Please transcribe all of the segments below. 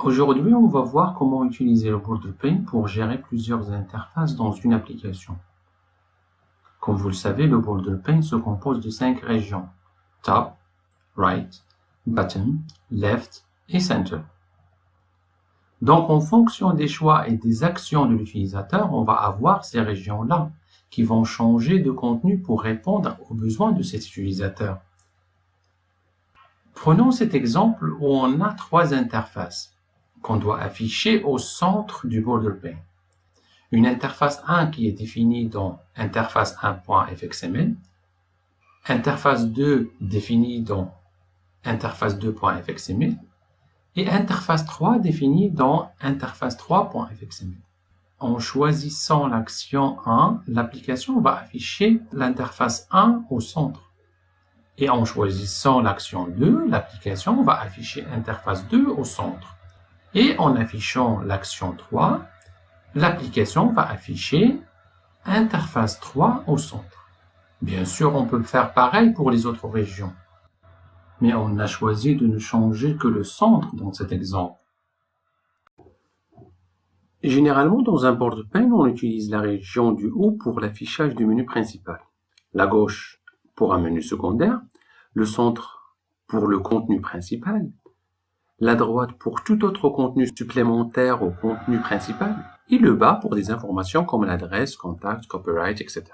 Aujourd'hui, on va voir comment utiliser le Border Pane pour gérer plusieurs interfaces dans une application. Comme vous le savez, le Border Pane se compose de 5 régions: Top, Right, Bottom, Left et Center. Donc, en fonction des choix et des actions de l'utilisateur, on va avoir ces régions-là qui vont changer de contenu pour répondre aux besoins de cet utilisateur. Prenons cet exemple où on a 3 interfaces qu'on doit afficher au centre du Border Pane. Une interface 1 qui est définie dans interface 1.fxml, interface 2 définie dans interface 2.fxml et interface 3 définie dans interface 3.fxml. En choisissant l'action 1, l'application va afficher l'interface 1 au centre. Et en choisissant l'action 2, l'application va afficher interface 2 au centre. Et en affichant l'action 3, l'application va afficher interface 3 au centre. Bien sûr, on peut faire pareil pour les autres régions. Mais on a choisi de ne changer que le centre dans cet exemple. Généralement, dans un Border Pane, on utilise la région du haut pour l'affichage du menu principal, la gauche pour un menu secondaire, le centre pour le contenu principal, la droite pour tout autre contenu supplémentaire au contenu principal, et le bas pour des informations comme l'adresse, contact, copyright, etc.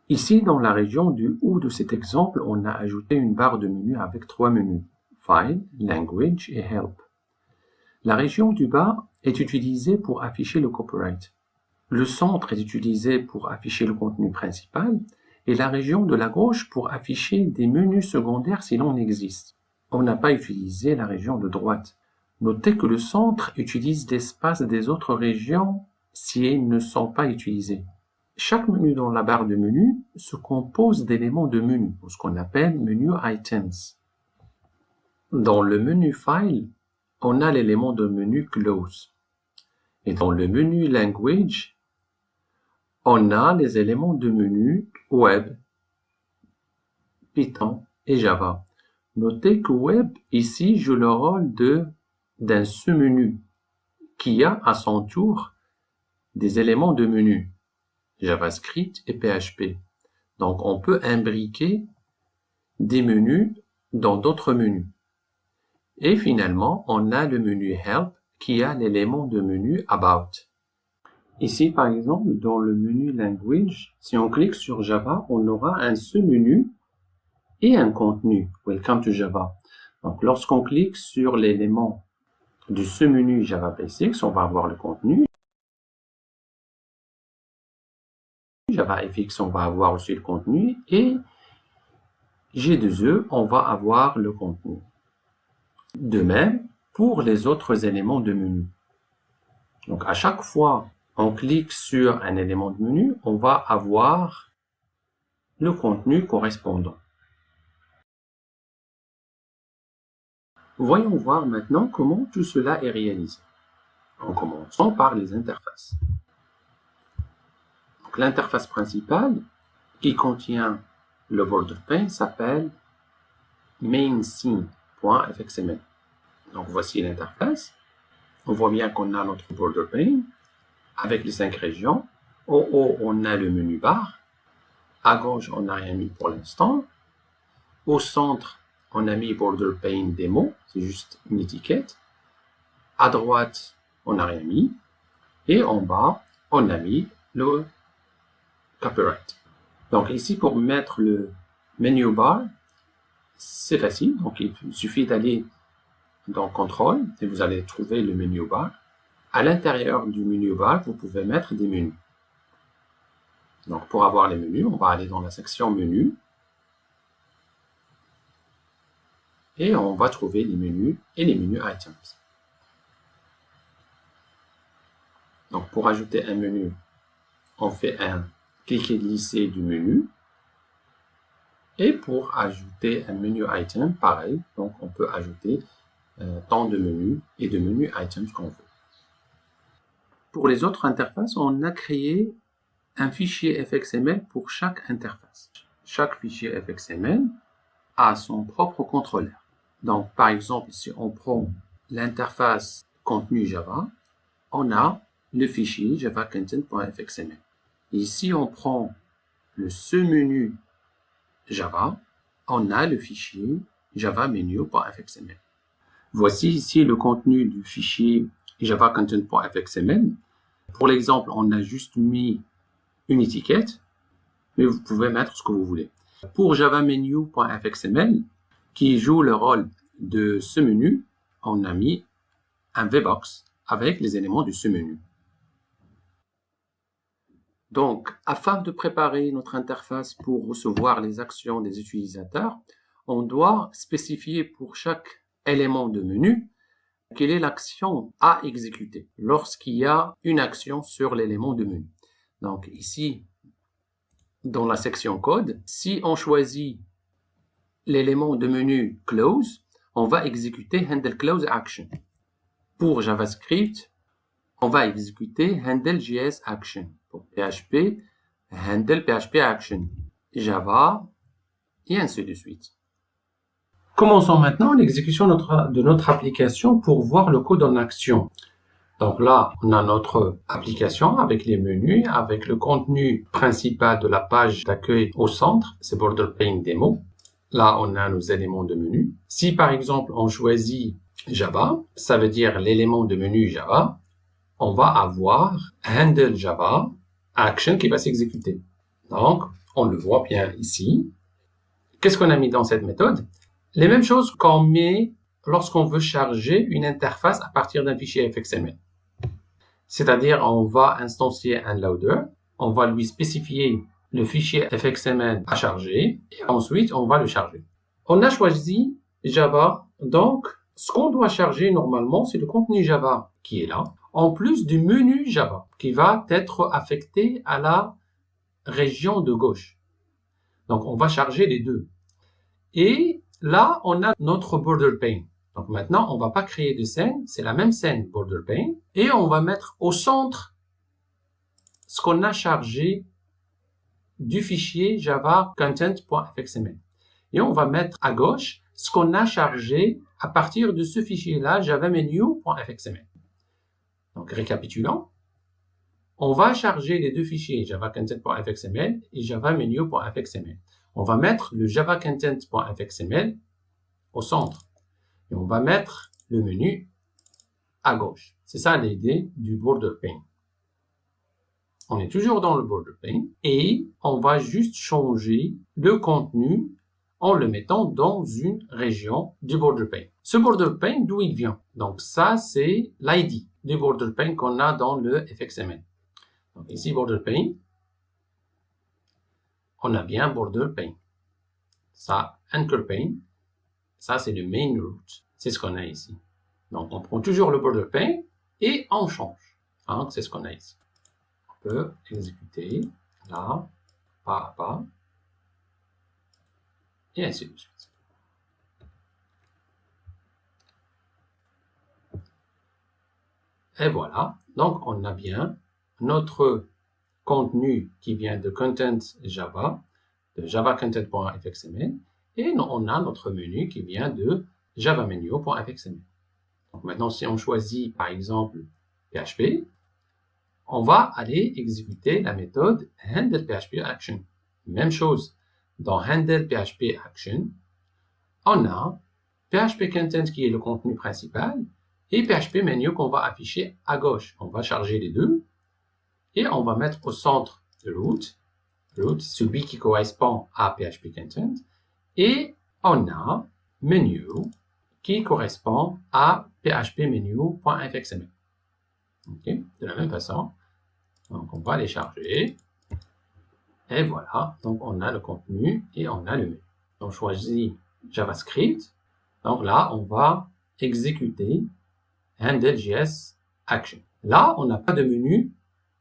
Ici, dans la région du haut de cet exemple, on a ajouté une barre de menu avec 3 menus: File, Language et Help. La région du bas est utilisée pour afficher le copyright. Le centre est utilisé pour afficher le contenu principal et la région de la gauche pour afficher des menus secondaires s'il en existe. On n'a pas utilisé la région de droite. Notez que le centre utilise l'espace des autres régions si elles ne sont pas utilisées. Chaque menu dans la barre de menu se compose d'éléments de menu, ce qu'on appelle menu items. Dans le menu File, on a l'élément de menu Close. Et dans le menu Language, on a les éléments de menu Web, Python et Java. Notez que Web ici joue le rôle d'un sous-menu qui a à son tour des éléments de menu, JavaScript et PHP. Donc on peut imbriquer des menus dans d'autres menus. Et finalement, on a le menu Help qui a l'élément de menu About. Ici, par exemple, dans le menu Language, si on clique sur Java, on aura un sous-menu et un contenu, Welcome to Java. Donc, lorsqu'on clique sur l'élément du sous-menu Java Basics, on va avoir le contenu. JavaFX, on va avoir aussi le contenu. Et J2E, on va avoir le contenu. De même, pour les autres éléments de menu. Donc, à chaque fois on clique sur un élément de menu, on va avoir le contenu correspondant. Voyons voir maintenant comment tout cela est réalisé. En commençant par les interfaces. L'interface principale qui contient le Border Pane s'appelle mainScene.fxml. Donc voici l'interface. On voit bien qu'on a notre Border Pane avec les 5 régions. Au haut, on a le menu bar. À gauche, on n'a rien mis pour l'instant. Au centre, on a mis Border Pane Demo, c'est juste une étiquette. À droite, on n'a rien mis. Et en bas, on a mis le copyright. Donc ici, pour mettre le menu bar, c'est facile. Donc il suffit d'aller dans Contrôle et vous allez trouver le menu bar. À l'intérieur du menu bar, vous pouvez mettre des menus. Donc pour avoir les menus, on va aller dans la section Menu. Et on va trouver les menus et les menus items. Donc pour ajouter un menu, on fait un cliquer-glisser du menu. Et pour ajouter un menu item, pareil, donc on peut ajouter tant de menus et de menus items qu'on veut. Pour les autres interfaces, on a créé un fichier fxml pour chaque interface. Chaque fichier fxml a son propre contrôleur. Donc, par exemple, si on prend l'interface contenu Java, on a le fichier javacontent.fxml. Ici, on prend le sous-menu Java, on a le fichier javamenu.fxml. Voici ici le contenu du fichier javacontent.fxml. Pour l'exemple, on a juste mis une étiquette, mais vous pouvez mettre ce que vous voulez. Pour javamenu.fxml, qui joue le rôle de ce menu, on a mis un VBox avec les éléments de ce menu. Donc, afin de préparer notre interface pour recevoir les actions des utilisateurs, on doit spécifier pour chaque élément de menu quelle est l'action à exécuter lorsqu'il y a une action sur l'élément de menu. Donc ici, dans la section code, si on choisit l'élément de menu close, on va exécuter handle close action. Pour JavaScript, on va exécuter handle.js action. Pour PHP, handle PHP action. Java, et ainsi de suite. Commençons maintenant l'exécution de notre application pour voir le code en action. Donc là, on a notre application avec les menus, avec le contenu principal de la page d'accueil au centre, c'est Border Pane Demo. Là, on a nos éléments de menu. Si par exemple, on choisit Java, ça veut dire l'élément de menu Java, on va avoir handle Java action qui va s'exécuter. Donc, on le voit bien ici. Qu'est-ce qu'on a mis dans cette méthode? Les mêmes choses qu'on met lorsqu'on veut charger une interface à partir d'un fichier FXML. C'est-à-dire, on va instancier un loader, on va lui spécifier le fichier FXML à charger, et ensuite, on va le charger. On a choisi Java, donc, ce qu'on doit charger normalement, c'est le contenu Java qui est là, en plus du menu Java, qui va être affecté à la région de gauche. Donc, on va charger les deux. Et là, on a notre Border Pane. Donc maintenant, on ne va pas créer de scène, c'est la même scène Border Pane, et on va mettre au centre ce qu'on a chargé du fichier javacontent.fxml. Et on va mettre à gauche ce qu'on a chargé à partir de ce fichier-là, javamenu.fxml. Donc récapitulons, on va charger les deux fichiers javacontent.fxml et javamenu.fxml. On va mettre le javacontent.fxml au centre. Et on va mettre le menu à gauche. C'est ça l'idée du Border Pane. On est toujours dans le Border Pane et on va juste changer le contenu en le mettant dans une région du Border Pane. Ce Border Pane, d'où il vient? Donc ça, c'est l'ID du Border Pane qu'on a dans le FXML. Donc ici, Border Pane, on a bien Border Pane. Ça, Anchor Pane, ça c'est le main root. C'est ce qu'on a ici. Donc on prend toujours le Border Pane et on change. Hein, c'est ce qu'on a ici. On peut exécuter là, pas à pas, et ainsi de suite. Et voilà, donc on a bien notre contenu qui vient de content Java, de javacontent.fxml, et on a notre menu qui vient de javamenu.fxml. Donc maintenant, si on choisit par exemple PHP, on va aller exécuter la méthode handle.php_action. Même chose, dans handle.php_action, on a PHP_content qui est le contenu principal et PHP_menu qu'on va afficher à gauche. On va charger les deux et on va mettre au centre le root, celui qui correspond à PHP_content, et on a menu qui correspond à phpmenu.fxml. Okay. De la même façon, donc on va les charger. Et voilà, donc on a le contenu et on a le menu. On choisit JavaScript. Donc là, on va exécuter handle.js action. Là, on n'a pas de menu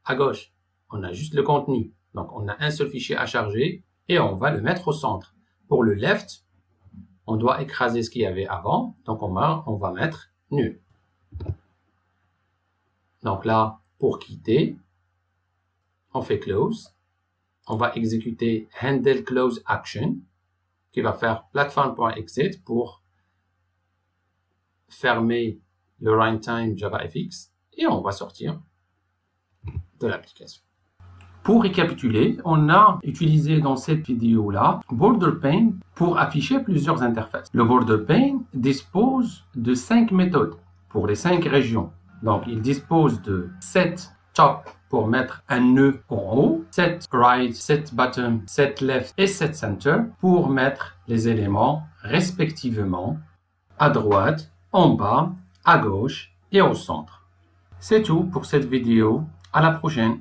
à gauche. On a juste le contenu. Donc on a un seul fichier à charger et on va le mettre au centre. Pour le left, on doit écraser ce qu'il y avait avant. Donc on va mettre nul. Donc là, pour quitter, on fait close. On va exécuter handle close action qui va faire platform.exit pour fermer le runtime JavaFX et on va sortir de l'application. Pour récapituler, on a utilisé dans cette vidéo-là BorderPaint pour afficher plusieurs interfaces. Le BorderPaint dispose de 5 méthodes pour les 5 régions. Donc, il dispose de set top pour mettre un nœud en haut, set right, set bottom, set left et set center pour mettre les éléments respectivement à droite, en bas, à gauche et au centre. C'est tout pour cette vidéo. À la prochaine.